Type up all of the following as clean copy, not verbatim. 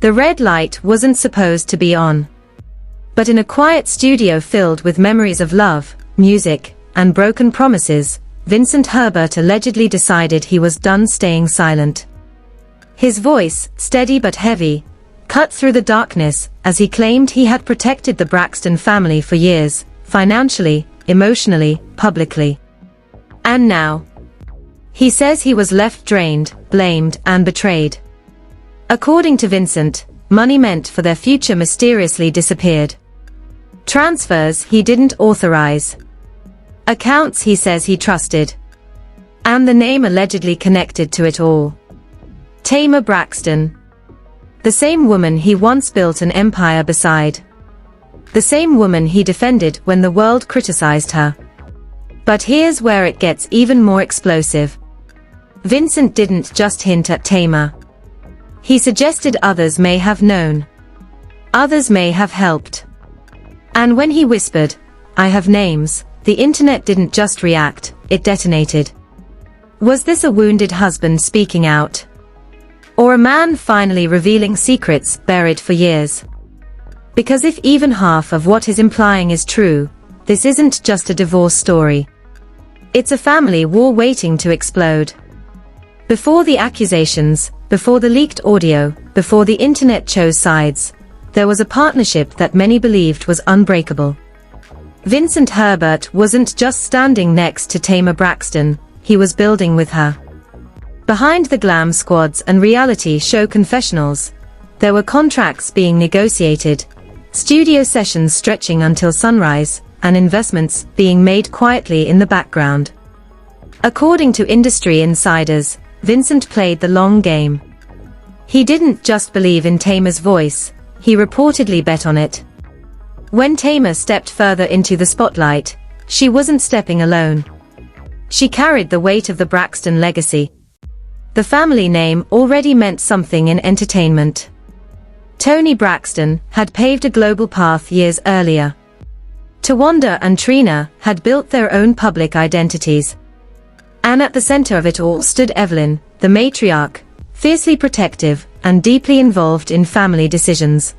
The red light wasn't supposed to be on. But in a quiet studio filled with memories of love, music, and broken promises, Vincent Herbert allegedly decided he was done staying silent. His voice, steady but heavy, cut through the darkness as he claimed he had protected the Braxton family for years, financially, emotionally, publicly. And now, he says he was left drained, blamed, and betrayed. According to Vincent, money meant for their future mysteriously disappeared. Transfers he didn't authorize. Accounts he says he trusted. And the name allegedly connected to it all. Tamar Braxton. The same woman he once built an empire beside. The same woman he defended when the world criticized her. But here's where it gets even more explosive. Vincent didn't just hint at Tamar. He suggested others may have known. Others may have helped. And when he whispered, "I have names," the internet didn't just react, it detonated. Was this a wounded husband speaking out? Or a man finally revealing secrets buried for years? Because if even half of what he's implying is true, this isn't just a divorce story. It's a family war waiting to explode. Before the accusations, before the leaked audio, before the internet chose sides, there was a partnership that many believed was unbreakable. Vincent Herbert wasn't just standing next to Tamar Braxton, he was building with her. Behind the glam squads and reality show confessionals, there were contracts being negotiated, studio sessions stretching until sunrise, and investments being made quietly in the background. According to industry insiders, Vincent played the long game. He didn't just believe in Tamar's voice, he reportedly bet on it. When Tamar stepped further into the spotlight, she wasn't stepping alone. She carried the weight of the Braxton legacy. The family name already meant something in entertainment. Toni Braxton had paved a global path years earlier. Tawanda and Trina had built their own public identities. And at the center of it all stood Evelyn, the matriarch, fiercely protective and deeply involved in family decisions.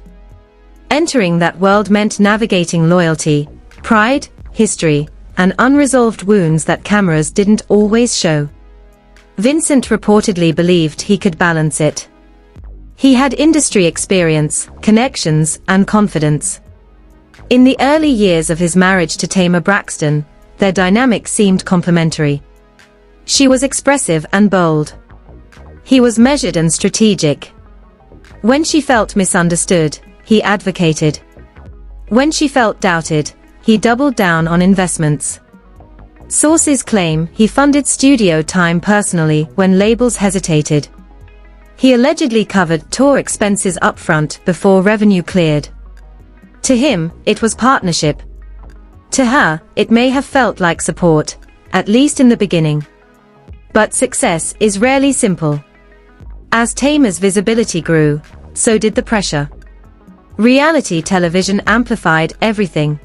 Entering that world meant navigating loyalty, pride, history, and unresolved wounds that cameras didn't always show. Vincent reportedly believed he could balance it. He had industry experience, connections, and confidence. In the early years of his marriage to Tamar Braxton, their dynamic seemed complementary. She was expressive and bold. He was measured and strategic. When she felt misunderstood, he advocated. When she felt doubted, he doubled down on investments. Sources claim he funded studio time personally when labels hesitated. He allegedly covered tour expenses upfront before revenue cleared. To him, it was partnership. To her, it may have felt like support, at least in the beginning. But success is rarely simple. As Tamar's visibility grew, so did the pressure. Reality television amplified everything.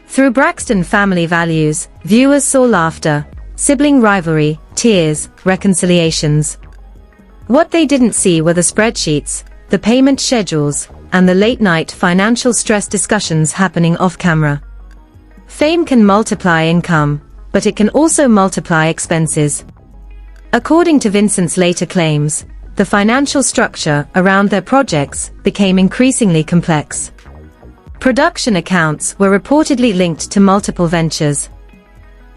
Through Braxton family values, viewers saw laughter, sibling rivalry, tears, reconciliations. What they didn't see were the spreadsheets, the payment schedules, and the late-night financial stress discussions happening off-camera. Fame can multiply income, but it can also multiply expenses. According to Vincent's later claims, the financial structure around their projects became increasingly complex. Production accounts were reportedly linked to multiple ventures.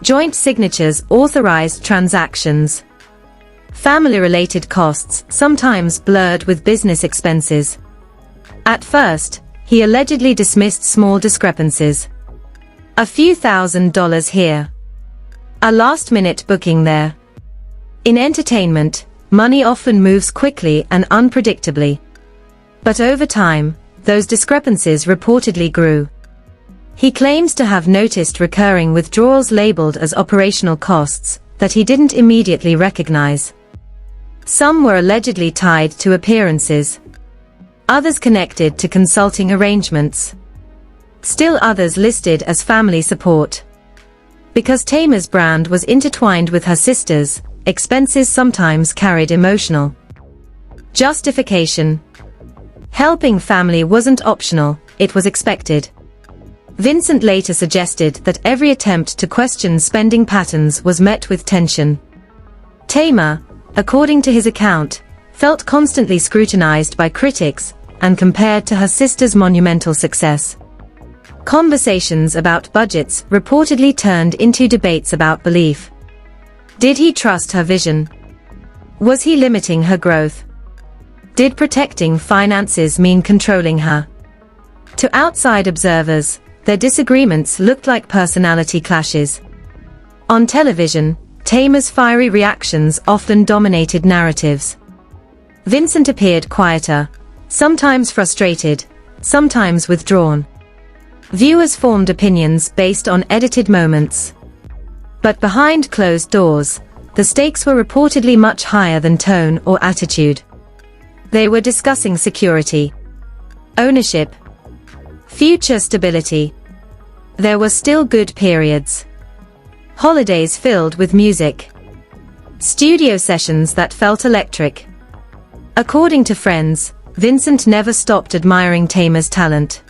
Joint signatures authorized transactions. Family-related costs sometimes blurred with business expenses. At first, he allegedly dismissed small discrepancies. A few $1,000s here. A last-minute booking there. In entertainment, money often moves quickly and unpredictably. But over time, those discrepancies reportedly grew. He claims to have noticed recurring withdrawals labeled as operational costs that he didn't immediately recognize. Some were allegedly tied to appearances. Others connected to consulting arrangements. Still others listed as family support. Because Tamar's brand was intertwined with her sister's, expenses sometimes carried emotional justification. Helping family wasn't optional, it was expected. Vincent later suggested that every attempt to question spending patterns was met with tension. Tamar, according to his account, felt constantly scrutinized by critics and compared to her sister's monumental success. Conversations about budgets reportedly turned into debates about belief. Did he trust her vision? Was he limiting her growth? Did protecting finances mean controlling her? To outside observers, their disagreements looked like personality clashes. On television, Tamar's fiery reactions often dominated narratives. Vincent appeared quieter, sometimes frustrated, sometimes withdrawn. Viewers formed opinions based on edited moments. But behind closed doors, the stakes were reportedly much higher than tone or attitude. They were discussing security, ownership, future stability. There were still good periods. Holidays filled with music. Studio sessions that felt electric. According to friends, Vincent never stopped admiring Tamar's talent.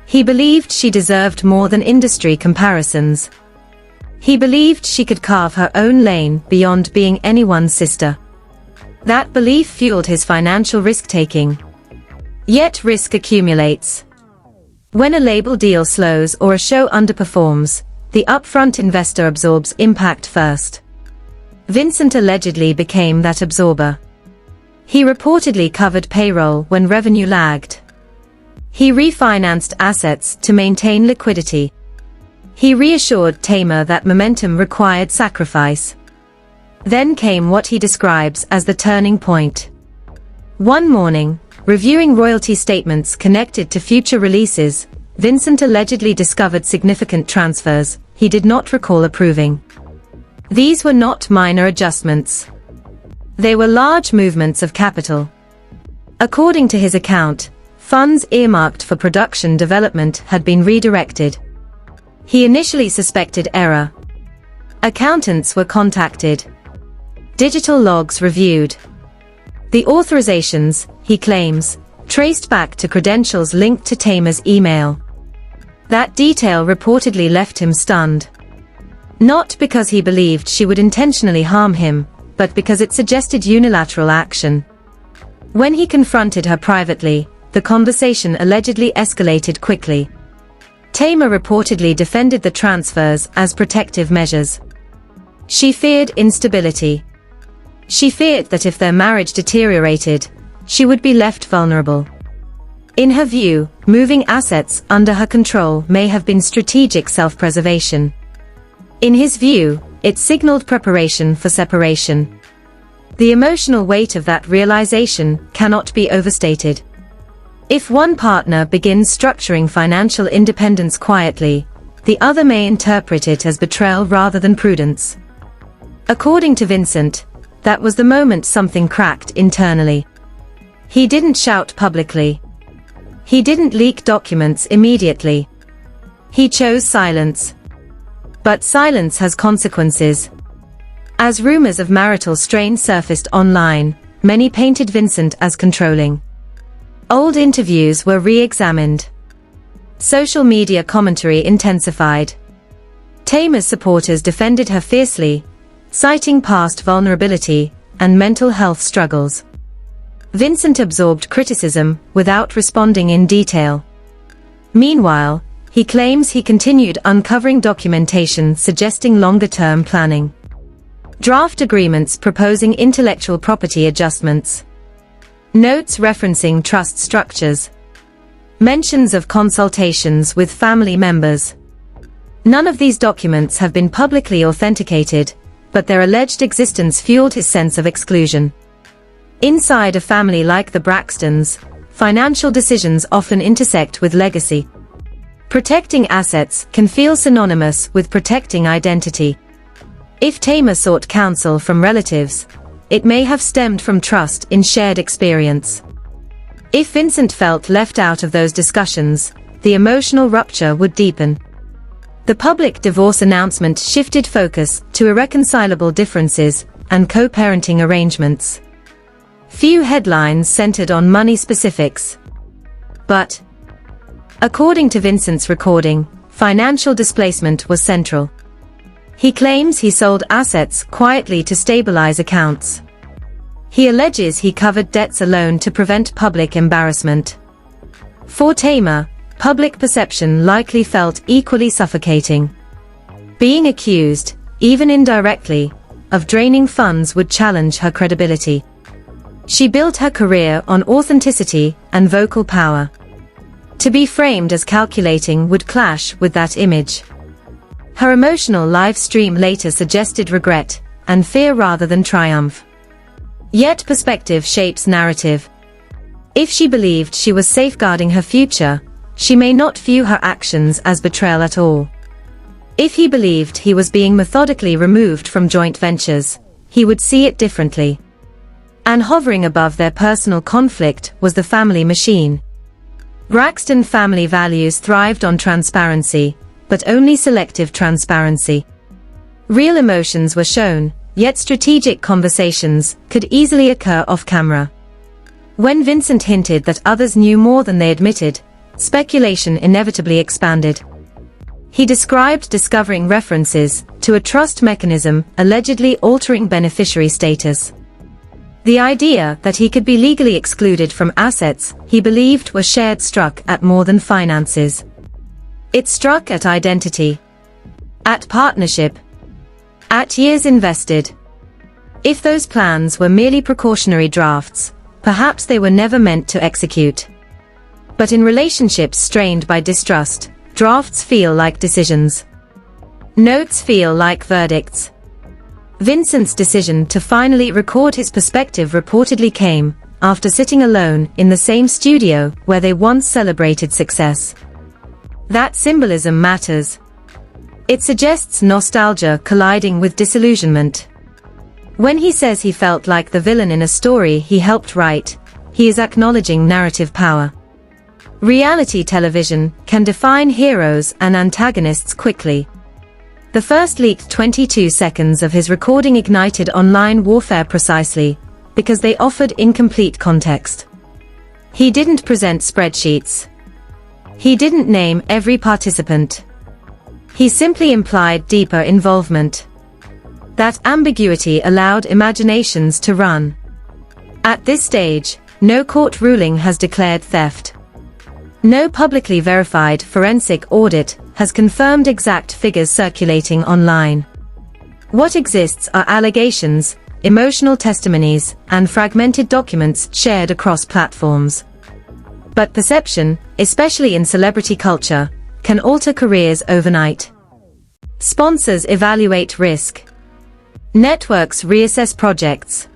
He believed she deserved more than industry comparisons. He believed she could carve her own lane beyond being anyone's sister. That belief fueled his financial risk-taking. Yet risk accumulates. When a label deal slows or a show underperforms, the upfront investor absorbs impact first. Vincent allegedly became that absorber. He reportedly covered payroll when revenue lagged. He refinanced assets to maintain liquidity. He reassured Tamar that momentum required sacrifice. Then came what he describes as the turning point. One morning, reviewing royalty statements connected to future releases, Vincent allegedly discovered significant transfers he did not recall approving. These were not minor adjustments. They were large movements of capital. According to his account, funds earmarked for production development had been redirected. He initially suspected error. Accountants were contacted. Digital logs reviewed. The authorizations, he claims, traced back to credentials linked to Tamar's email. That detail reportedly left him stunned. Not because he believed she would intentionally harm him, but because it suggested unilateral action. When he confronted her privately, the conversation allegedly escalated quickly. Tamar reportedly defended the transfers as protective measures. She feared instability. She feared that if their marriage deteriorated, she would be left vulnerable. In her view, moving assets under her control may have been strategic self-preservation. In his view, it signaled preparation for separation. The emotional weight of that realization cannot be overstated. If one partner begins structuring financial independence quietly, the other may interpret it as betrayal rather than prudence. According to Vincent, that was the moment something cracked internally. He didn't shout publicly. He didn't leak documents immediately. He chose silence. But silence has consequences. As rumors of marital strain surfaced online, many painted Vincent as controlling. Old interviews were re-examined. Social media commentary intensified. Tamar's supporters defended her fiercely, citing past vulnerability and mental health struggles. Vincent absorbed criticism without responding in detail. Meanwhile, he claims he continued uncovering documentation suggesting longer-term planning. Draft agreements proposing intellectual property adjustments. Notes referencing trust structures. Mentions of consultations with family members. None of these documents have been publicly authenticated, but their alleged existence fueled his sense of exclusion. Inside a family like the Braxtons, financial decisions often intersect with legacy. Protecting assets can feel synonymous with protecting identity. If Tamar sought counsel from relatives, it may have stemmed from trust in shared experience. If Vincent felt left out of those discussions, the emotional rupture would deepen. The public divorce announcement shifted focus to irreconcilable differences and co-parenting arrangements. Few headlines centered on money specifics. But, according to Vincent's recording, financial displacement was central. He claims he sold assets quietly to stabilize accounts. He alleges he covered debts alone to prevent public embarrassment. For Tamar, public perception likely felt equally suffocating. Being accused, even indirectly, of draining funds would challenge her credibility. She built her career on authenticity and vocal power. To be framed as calculating would clash with that image. Her emotional live stream later suggested regret and fear rather than triumph. Yet perspective shapes narrative. If she believed she was safeguarding her future, she may not view her actions as betrayal at all. If he believed he was being methodically removed from joint ventures, he would see it differently. And hovering above their personal conflict was the family machine. Braxton family values thrived on transparency, but only selective transparency. Real emotions were shown, yet strategic conversations could easily occur off-camera. When Vincent hinted that others knew more than they admitted, speculation inevitably expanded. He described discovering references to a trust mechanism allegedly altering beneficiary status. The idea that he could be legally excluded from assets he believed were shared struck at more than finances. It struck at identity, at partnership, at years invested. If those plans were merely precautionary drafts, perhaps they were never meant to execute. But in relationships strained by distrust, drafts feel like decisions. Notes feel like verdicts. Vincent's decision to finally record his perspective reportedly came after sitting alone in the same studio where they once celebrated success. That symbolism matters. It suggests nostalgia colliding with disillusionment. When he says he felt like the villain in a story he helped write, he is acknowledging narrative power. Reality television can define heroes and antagonists quickly. The first leaked 22 seconds of his recording ignited online warfare precisely because they offered incomplete context. He didn't present spreadsheets. He didn't name every participant. He simply implied deeper involvement. That ambiguity allowed imaginations to run. At this stage, no court ruling has declared theft. No publicly verified forensic audit has confirmed exact figures circulating online. What exists are allegations, emotional testimonies, and fragmented documents shared across platforms. But perception, especially in celebrity culture, can alter careers overnight. Sponsors evaluate risk. Networks reassess projects.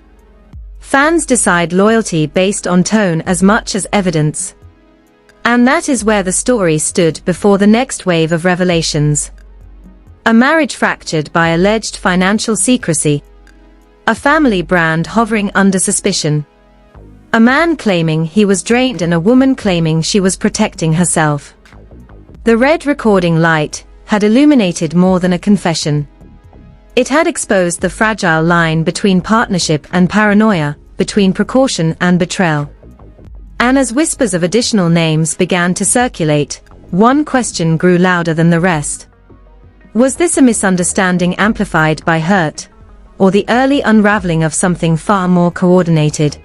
Fans decide loyalty based on tone as much as evidence. And that is where the story stood before the next wave of revelations. A marriage fractured by alleged financial secrecy. A family brand hovering under suspicion. A man claiming he was drained and a woman claiming she was protecting herself. The red recording light had illuminated more than a confession. It had exposed the fragile line between partnership and paranoia, between precaution and betrayal. And as whispers of additional names began to circulate, one question grew louder than the rest. Was this a misunderstanding amplified by hurt, or the early unraveling of something far more coordinated?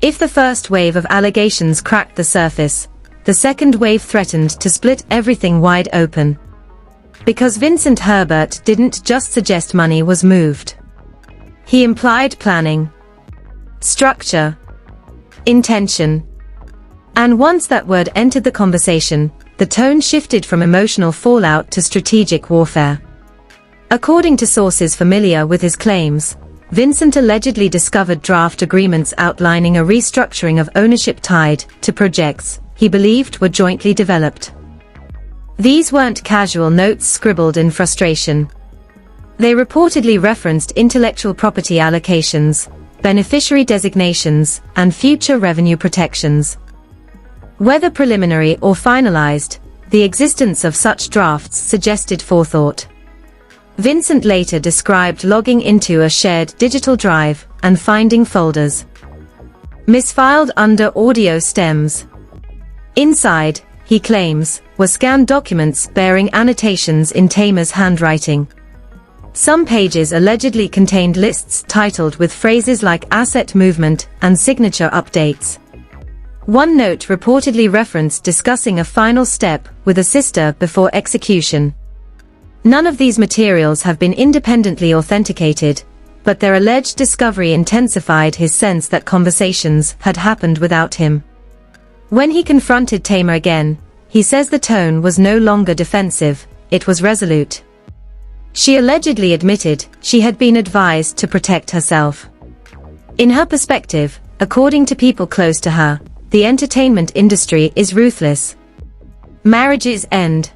If the first wave of allegations cracked the surface, the second wave threatened to split everything wide open. Because Vincent Herbert didn't just suggest money was moved. He implied planning, structure, intention. And once that word entered the conversation, the tone shifted from emotional fallout to strategic warfare. According to sources familiar with his claims, Vincent allegedly discovered draft agreements outlining a restructuring of ownership tied to projects he believed were jointly developed. These weren't casual notes scribbled in frustration. They reportedly referenced intellectual property allocations, beneficiary designations, and future revenue protections. Whether preliminary or finalized, the existence of such drafts suggested forethought. Vincent later described logging into a shared digital drive and finding folders misfiled under audio stems, Inside, he claims, were scanned documents bearing annotations in Tamar's handwriting. Some pages allegedly contained lists titled with phrases like asset movement and signature updates. One note reportedly referenced discussing a final step with a sister before execution. None of these materials have been independently authenticated, but their alleged discovery intensified his sense that conversations had happened without him. When he confronted Tamar again, he says the tone was no longer defensive, it was resolute. She allegedly admitted she had been advised to protect herself. In her perspective, according to people close to her, the entertainment industry is ruthless. Marriages end.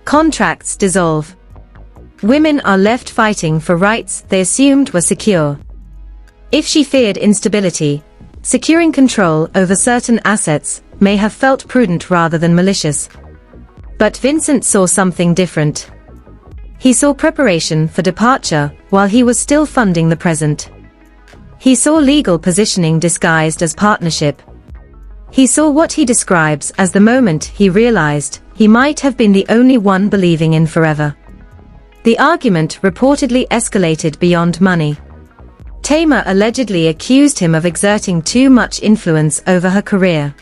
Contracts dissolve. Women are left fighting for rights they assumed were secure. If she feared instability, securing control over certain assets may have felt prudent rather than malicious. But Vincent saw something different. He saw preparation for departure while he was still funding the present. He saw legal positioning disguised as partnership. He saw what he describes as the moment he realized he might have been the only one believing in forever. The argument reportedly escalated beyond money. Tamar allegedly accused him of exerting too much influence over her career.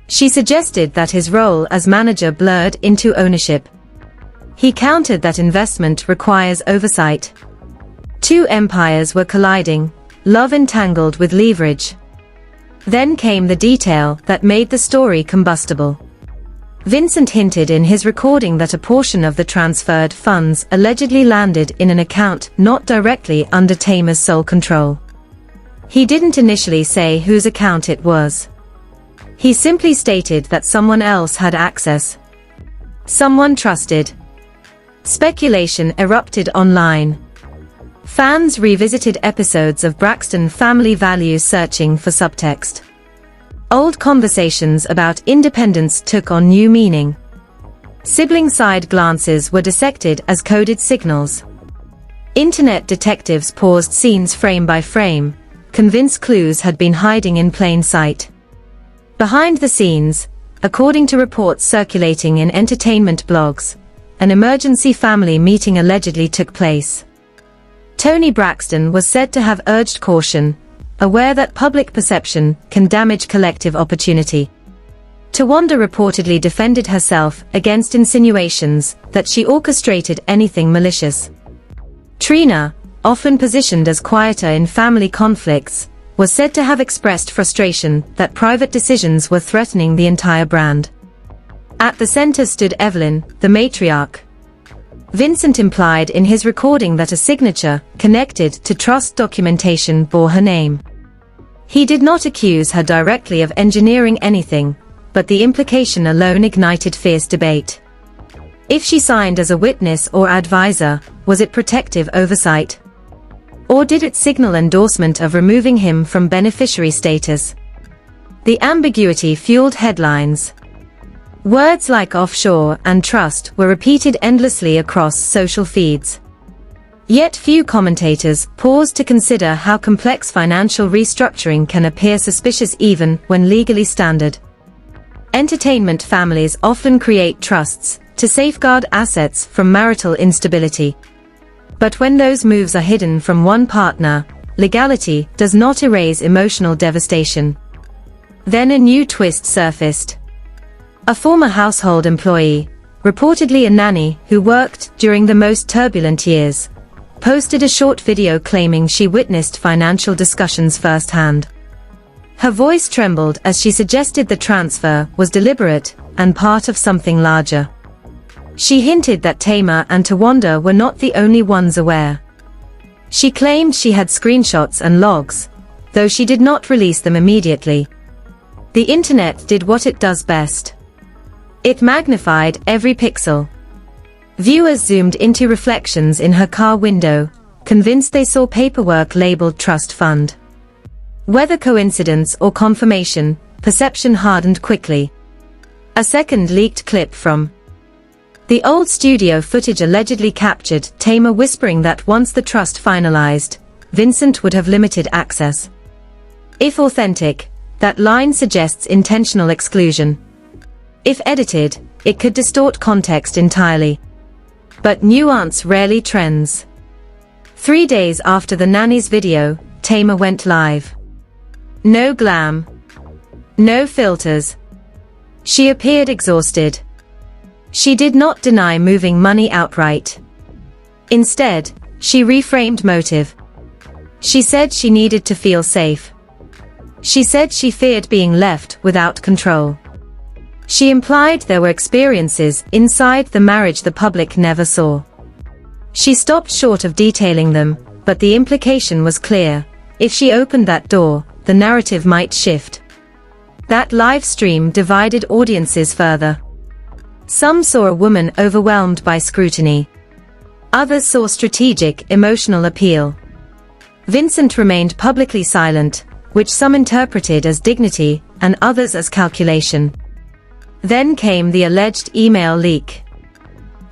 She suggested that his role as manager blurred into ownership. He countered that investment requires oversight. Two empires were colliding, love entangled with leverage. Then came the detail that made the story combustible. Vincent hinted in his recording that a portion of the transferred funds allegedly landed in an account not directly under Tamar's sole control. He didn't initially say whose account it was. He simply stated that someone else had access. Someone trusted. Speculation erupted online. Fans revisited episodes of Braxton Family Values searching for subtext. Old conversations about independence took on new meaning. Sibling side glances were dissected as coded signals. Internet detectives paused scenes frame by frame, convinced clues had been hiding in plain sight. Behind the scenes, according to reports circulating in entertainment blogs, an emergency family meeting allegedly took place. Tony Braxton was said to have urged caution, aware that public perception can damage collective opportunity. Tawanda reportedly defended herself against insinuations that she orchestrated anything malicious. Trina, often positioned as quieter in family conflicts, was said to have expressed frustration that private decisions were threatening the entire brand. At the center stood Evelyn, the matriarch. Vincent implied in his recording that a signature connected to trust documentation bore her name. He did not accuse her directly of engineering anything, but the implication alone ignited fierce debate. If she signed as a witness or advisor, was it protective oversight? Or did it signal endorsement of removing him from beneficiary status? The ambiguity fueled headlines. Words like offshore and trust were repeated endlessly across social feeds. Yet few commentators paused to consider how complex financial restructuring can appear suspicious even when legally standard. Entertainment families often create trusts to safeguard assets from marital instability. But when those moves are hidden from one partner, legality does not erase emotional devastation. Then a new twist surfaced. A former household employee, reportedly a nanny who worked during the most turbulent years, posted a short video claiming she witnessed financial discussions firsthand. Her voice trembled as she suggested the transfer was deliberate and part of something larger. She hinted that Tamar and Tawanda were not the only ones aware. She claimed she had screenshots and logs, though she did not release them immediately. The internet did what it does best. It magnified every pixel. Viewers zoomed into reflections in her car window, convinced they saw paperwork labeled trust fund. Whether coincidence or confirmation, perception hardened quickly. A second leaked clip from the old studio footage allegedly captured Tamar whispering that once the trust finalized, Vincent would have limited access. If authentic, that line suggests intentional exclusion, If edited, it could distort context entirely. But nuance rarely trends. 3 days after the nanny's video, Tamar went live. No glam. No filters. She appeared exhausted. She did not deny moving money outright. Instead, she reframed motive. She said she needed to feel safe. She said she feared being left without control. She implied there were experiences inside the marriage the public never saw. She stopped short of detailing them, but the implication was clear. If she opened that door, the narrative might shift. That live stream divided audiences further. Some saw a woman overwhelmed by scrutiny. Others saw strategic, emotional appeal. Vincent remained publicly silent, which some interpreted as dignity, and others as calculation. Then came the alleged email leak.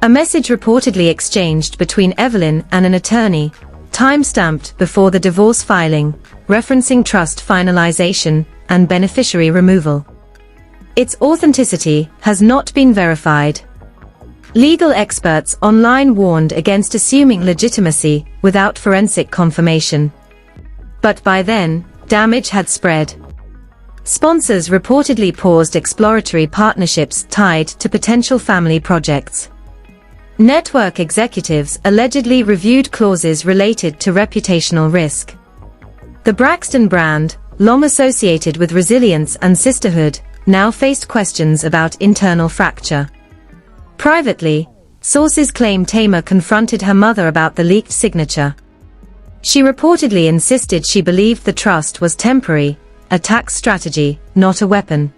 A message reportedly exchanged between Evelyn and an attorney, time-stamped before the divorce filing, referencing trust finalization and beneficiary removal. Its authenticity has not been verified. Legal experts online warned against assuming legitimacy without forensic confirmation. But by then, damage had spread. Sponsors reportedly paused exploratory partnerships tied to potential family projects. Network executives allegedly reviewed clauses related to reputational risk. The Braxton brand, long associated with resilience and sisterhood, now faced questions about internal fracture. Privately, sources claim Tamar confronted her mother about the leaked signature. She reportedly insisted she believed the trust was temporary, a tax strategy, not a weapon.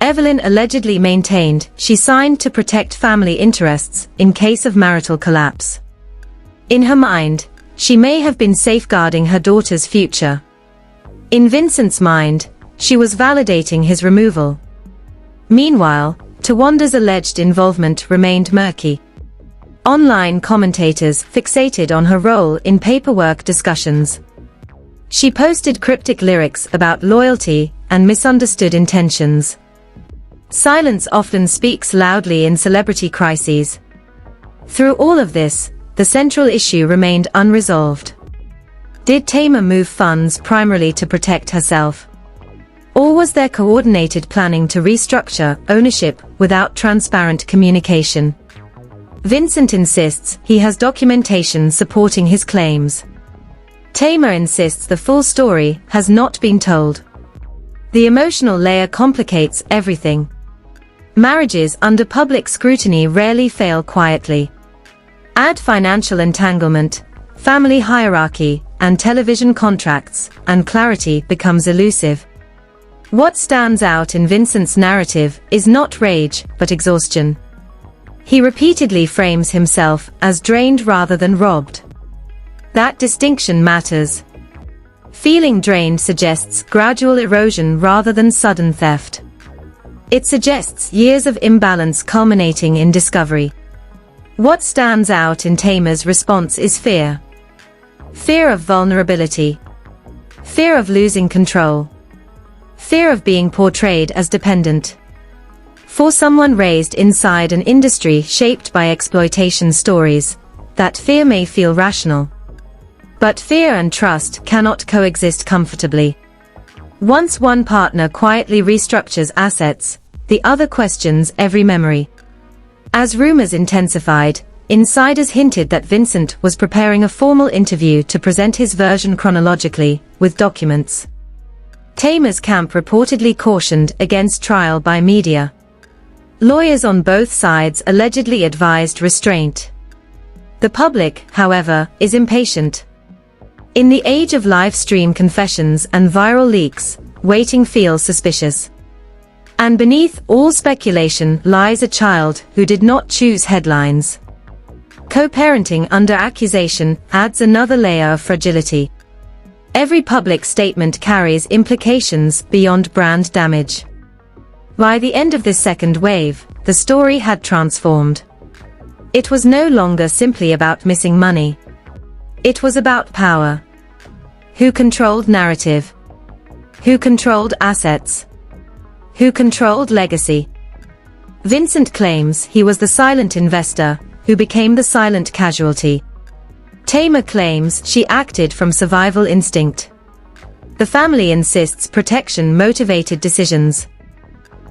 Evelyn allegedly maintained she signed to protect family interests in case of marital collapse. In her mind, she may have been safeguarding her daughter's future. In Vincent's mind, she was validating his removal. Meanwhile, Tawanda's alleged involvement remained murky. Online commentators fixated on her role in paperwork discussions. She posted cryptic lyrics about loyalty and misunderstood intentions. Silence often speaks loudly in celebrity crises. Through all of this, the central issue remained unresolved. Did Tamar move funds primarily to protect herself? Or was there coordinated planning to restructure ownership without transparent communication? Vincent insists he has documentation supporting his claims. Tamar insists the full story has not been told. The emotional layer complicates everything. Marriages under public scrutiny rarely fail quietly. Add financial entanglement, family hierarchy, and television contracts, and clarity becomes elusive. What stands out in Vincent's narrative is not rage, but exhaustion. He repeatedly frames himself as drained rather than robbed. That distinction matters. Feeling drained suggests gradual erosion rather than sudden theft. It suggests years of imbalance culminating in discovery. What stands out in Tamar's response is fear. Fear of vulnerability. Fear of losing control. Fear of being portrayed as dependent. For someone raised inside an industry shaped by exploitation stories, that fear may feel rational. But fear and trust cannot coexist comfortably. Once one partner quietly restructures assets, the other questions every memory. As rumors intensified, insiders hinted that Vincent was preparing a formal interview to present his version chronologically, with documents. Tamar's camp reportedly cautioned against trial by media. Lawyers on both sides allegedly advised restraint. The public, however, is impatient. In the age of live stream confessions and viral leaks, waiting feels suspicious. And beneath all speculation lies a child who did not choose headlines. Co-parenting under accusation adds another layer of fragility. Every public statement carries implications beyond brand damage. By the end of this second wave, the story had transformed. It was no longer simply about missing money. It was about power. Who controlled narrative? Who controlled assets? Who controlled legacy? Vincent claims he was the silent investor, who became the silent casualty. Tamar claims she acted from survival instinct. The family insists protection motivated decisions.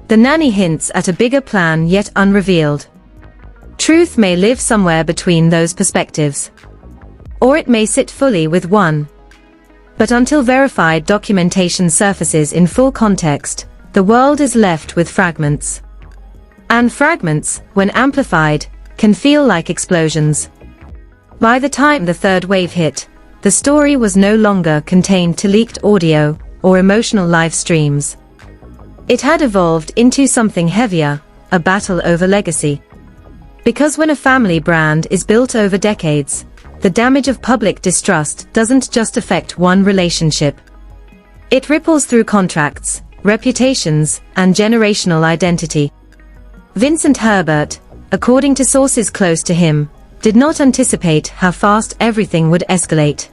The nanny hints at a bigger plan yet unrevealed. Truth may live somewhere between those perspectives. Or it may sit fully with one. But until verified documentation surfaces in full context, the world is left with fragments. And fragments, when amplified, can feel like explosions. By the time the third wave hit, the story was no longer contained to leaked audio or emotional live streams. It had evolved into something heavier, a battle over legacy. Because when a family brand is built over decades, the damage of public distrust doesn't just affect one relationship. It ripples through contracts, reputations, and generational identity. Vincent Herbert, according to sources close to him, did not anticipate how fast everything would escalate.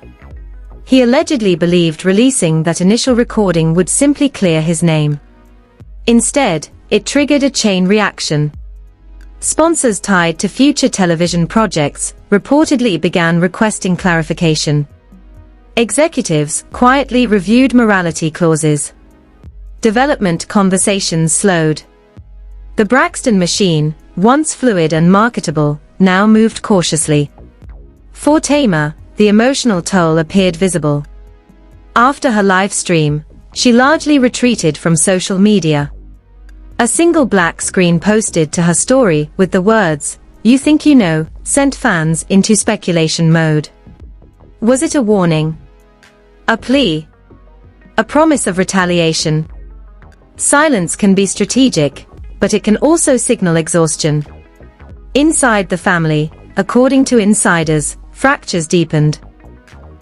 He allegedly believed releasing that initial recording would simply clear his name. Instead, it triggered a chain reaction. Sponsors tied to future television projects reportedly began requesting clarification. Executives quietly reviewed morality clauses. Development conversations slowed. The Braxton machine, once fluid and marketable, now moved cautiously. For Tamar, the emotional toll appeared visible. After her live stream, she largely retreated from social media. A single black screen posted to her story with the words, "You think you know," sent fans into speculation mode. Was it a warning? A plea? A promise of retaliation? Silence can be strategic, but it can also signal exhaustion. Inside the family, according to insiders, fractures deepened.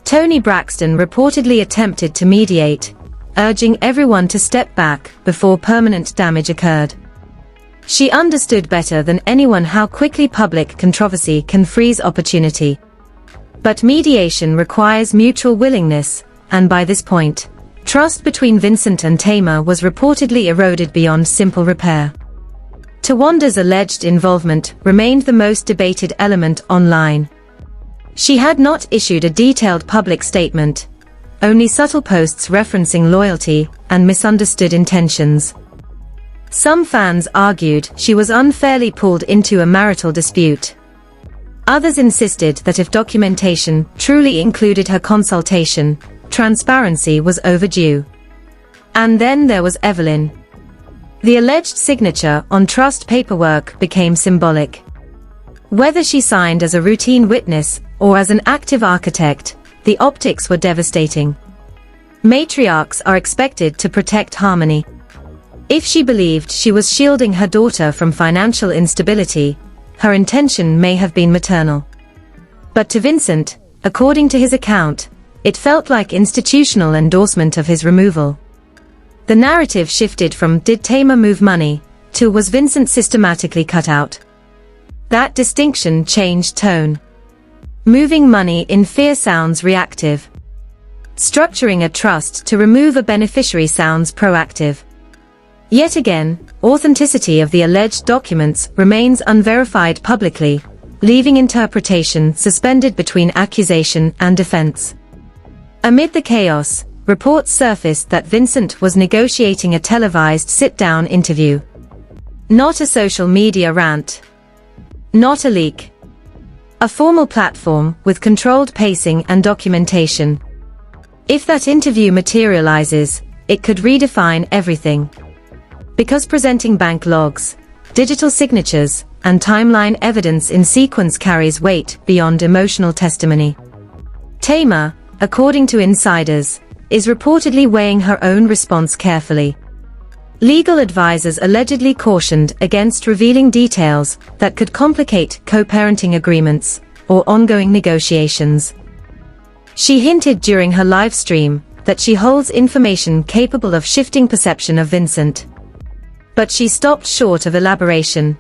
Toni Braxton reportedly attempted to mediate, urging everyone to step back before permanent damage occurred. She understood better than anyone how quickly public controversy can freeze opportunity. But mediation requires mutual willingness, and by this point, trust between Vincent and Tamar was reportedly eroded beyond simple repair. Tawanda's alleged involvement remained the most debated element online. She had not issued a detailed public statement, only subtle posts referencing loyalty and misunderstood intentions. Some fans argued she was unfairly pulled into a marital dispute. Others insisted that if documentation truly included her consultation, transparency was overdue. And then there was Evelyn. The alleged signature on trust paperwork became symbolic. Whether she signed as a routine witness or as an active architect, the optics were devastating. Matriarchs are expected to protect harmony. If she believed she was shielding her daughter from financial instability, her intention may have been maternal. But to Vincent, according to his account, it felt like institutional endorsement of his removal. The narrative shifted from "Did Tamar move money?" to "Was Vincent systematically cut out?" That distinction changed tone. Moving money in fear sounds reactive. Structuring a trust to remove a beneficiary sounds proactive. Yet again, authenticity of the alleged documents remains unverified publicly, leaving interpretation suspended between accusation and defense. Amid the chaos, reports surfaced that Vincent was negotiating a televised sit-down interview. Not a social media rant. Not a leak. A formal platform with controlled pacing and documentation. If that interview materializes, it could redefine everything. Because presenting bank logs, digital signatures, and timeline evidence in sequence carries weight beyond emotional testimony. Tamar, according to insiders, is reportedly weighing her own response carefully. Legal advisors allegedly cautioned against revealing details that could complicate co-parenting agreements or ongoing negotiations. She hinted during her live stream that she holds information capable of shifting perception of Vincent. But she stopped short of elaboration.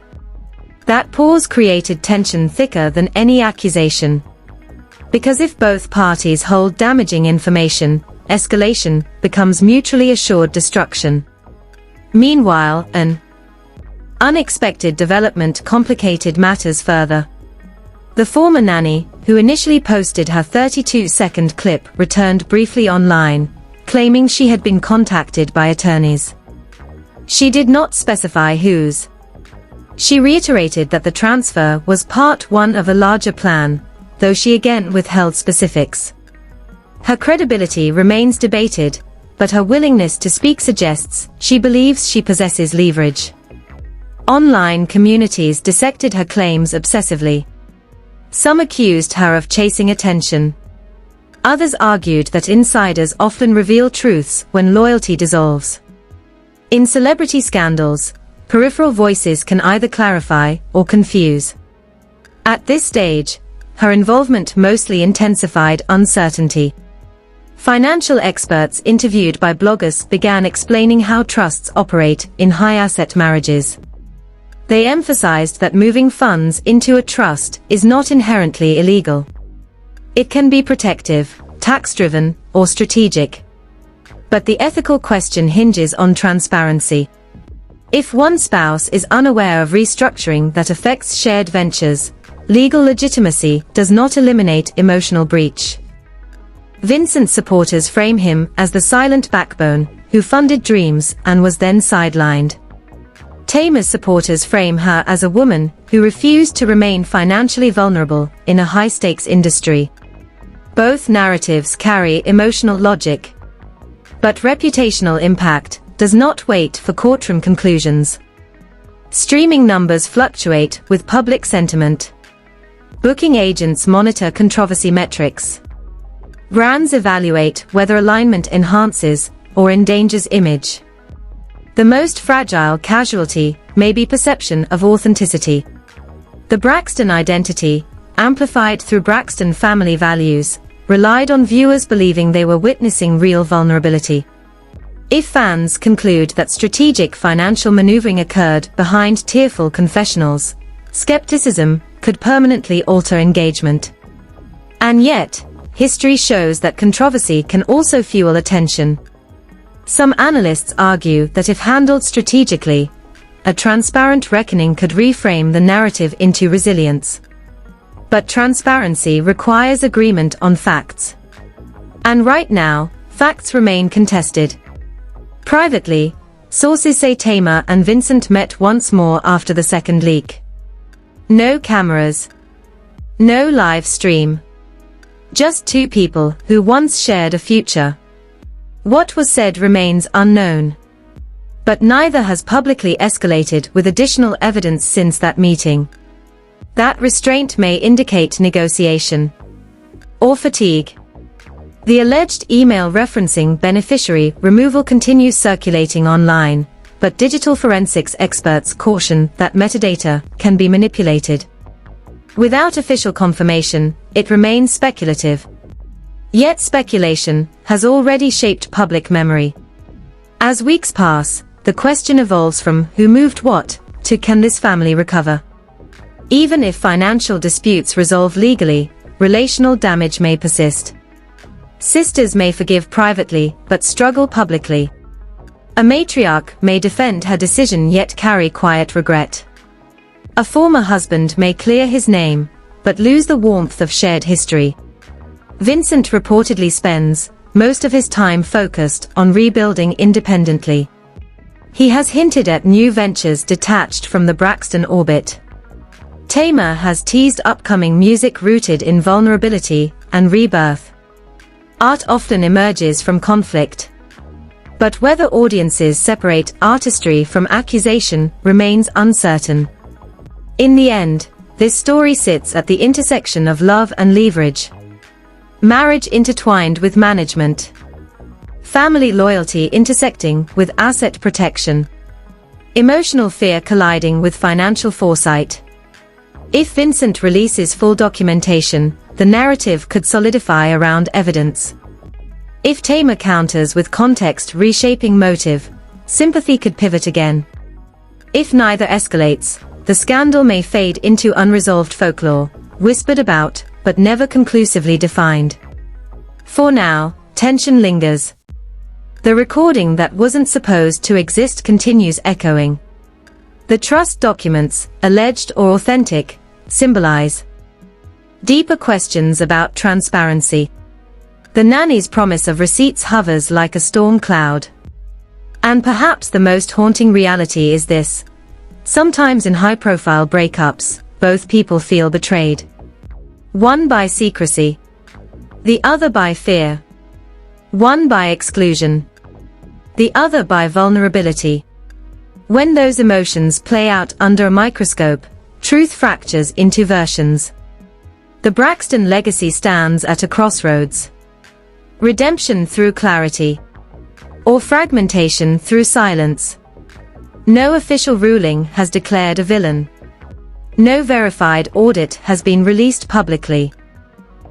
That pause created tension thicker than any accusation. Because if both parties hold damaging information, escalation becomes mutually assured destruction. Meanwhile, an Unexpected development complicated matters further. The former nanny, who initially posted her 32-second clip, returned briefly online, claiming she had been contacted by attorneys. She did not specify whose. She reiterated that the transfer was part one of a larger plan, though she again withheld specifics. Her credibility remains debated, but her willingness to speak suggests she believes she possesses leverage. Online communities dissected her claims obsessively. Some accused her of chasing attention. Others argued that insiders often reveal truths when loyalty dissolves. In celebrity scandals, peripheral voices can either clarify or confuse. At this stage, her involvement mostly intensified uncertainty. Financial experts interviewed by bloggers began explaining how trusts operate in high-asset marriages. They emphasized that moving funds into a trust is not inherently illegal. It can be protective, tax-driven, or strategic. But the ethical question hinges on transparency. If one spouse is unaware of restructuring that affects shared ventures, legal legitimacy does not eliminate emotional breach. Vincent's supporters frame him as the silent backbone who funded dreams and was then sidelined. Tamar's supporters frame her as a woman who refused to remain financially vulnerable in a high-stakes industry. Both narratives carry emotional logic. But reputational impact does not wait for courtroom conclusions. Streaming numbers fluctuate with public sentiment. Booking agents monitor controversy metrics. Brands evaluate whether alignment enhances or endangers image. The most fragile casualty may be perception of authenticity. The Braxton identity, amplified through Braxton family values, relied on viewers believing they were witnessing real vulnerability. If fans conclude that strategic financial maneuvering occurred behind tearful confessionals, skepticism could permanently alter engagement. And yet, history shows that controversy can also fuel attention. Some analysts argue that if handled strategically, a transparent reckoning could reframe the narrative into resilience. But transparency requires agreement on facts. And right now, facts remain contested. Privately, sources say Tamar and Vincent met once more after the second leak. No cameras. No live stream. Just two people who once shared a future. What was said remains unknown. But neither has publicly escalated with additional evidence since that meeting. That restraint may indicate negotiation. Or fatigue. The alleged email referencing beneficiary removal continues circulating online, but digital forensics experts caution that metadata can be manipulated. Without official confirmation, it remains speculative. Yet speculation has already shaped public memory. As weeks pass, the question evolves from who moved what to can this family recover? Even if financial disputes resolve legally, relational damage may persist. Sisters may forgive privately but struggle publicly. A matriarch may defend her decision yet carry quiet regret. A former husband may clear his name, but lose the warmth of shared history. Vincent reportedly spends most of his time focused on rebuilding independently. He has hinted at new ventures detached from the Braxton orbit. Tamar has teased upcoming music rooted in vulnerability and rebirth. Art often emerges from conflict. But whether audiences separate artistry from accusation remains uncertain. In the end, this story sits at the intersection of love and leverage. Marriage intertwined with management. Family loyalty intersecting with asset protection. Emotional fear colliding with financial foresight. If Vincent releases full documentation, the narrative could solidify around evidence. If Tamar counters with context reshaping motive, sympathy could pivot again. If neither escalates, the scandal may fade into unresolved folklore, whispered about, but never conclusively defined. For now, tension lingers. The recording that wasn't supposed to exist continues echoing. The trust documents, alleged or authentic, symbolize deeper questions about transparency. The nanny's promise of receipts hovers like a storm cloud. And perhaps the most haunting reality is this. Sometimes in high-profile breakups, both people feel betrayed. One by secrecy, the other by fear. One by exclusion, the other by vulnerability. When those emotions play out under a microscope, truth fractures into versions. The Braxton legacy stands at a crossroads. Redemption through clarity, or fragmentation through silence. No official ruling has declared a villain. No verified audit has been released publicly.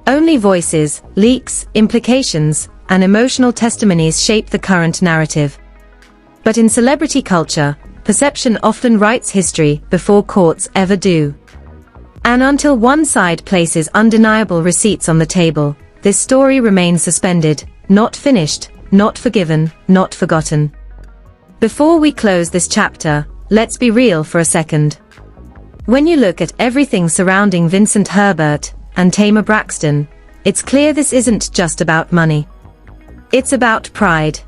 Only voices, leaks, implications, and emotional testimonies shape the current narrative. But in celebrity culture, perception often writes history before courts ever do. And until one side places undeniable receipts on the table, this story remains suspended, not finished, not forgiven, not forgotten. Before we close this chapter, let's be real for a second. When you look at everything surrounding Vincent Herbert and Tamar Braxton, it's clear this isn't just about money. It's about pride.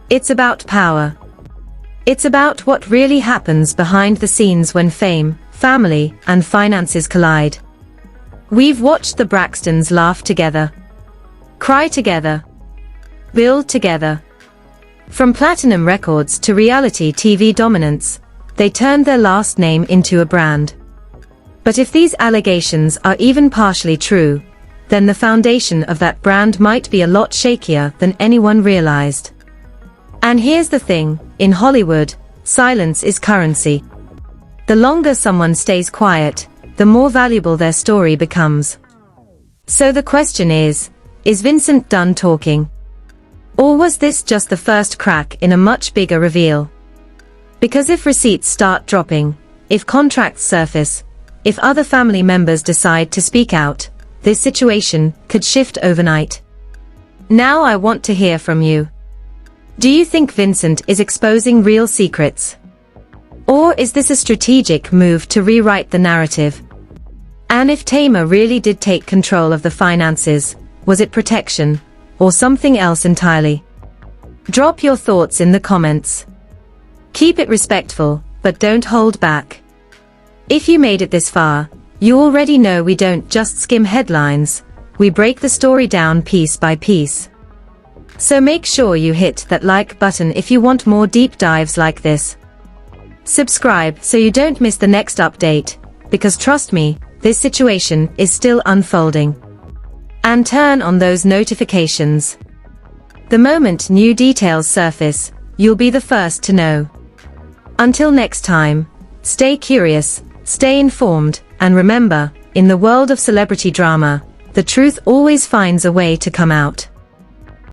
It's about power. It's about what really happens behind the scenes when fame, family, and finances collide. We've watched the Braxtons laugh together, cry together, build together. From platinum records to reality TV dominance, they turned their last name into a brand. But if these allegations are even partially true, then the foundation of that brand might be a lot shakier than anyone realized. And here's the thing, in Hollywood, silence is currency. The longer someone stays quiet, the more valuable their story becomes. So the question is Vincent done talking? Or was this just the first crack in a much bigger reveal? Because if receipts start dropping, if contracts surface, if other family members decide to speak out, this situation could shift overnight. Now I want to hear from you. Do you think Vincent is exposing real secrets? Or is this a strategic move to rewrite the narrative? And if Tamar really did take control of the finances, was it protection, or something else entirely? Drop your thoughts in the comments. Keep it respectful, but don't hold back. If you made it this far, you already know we don't just skim headlines, we break the story down piece by piece. So make sure you hit that like button if you want more deep dives like this. Subscribe so you don't miss the next update, because trust me, this situation is still unfolding. And turn on those notifications. The moment new details surface, you'll be the first to know. Until next time, stay curious, stay informed, and remember, in the world of celebrity drama, the truth always finds a way to come out.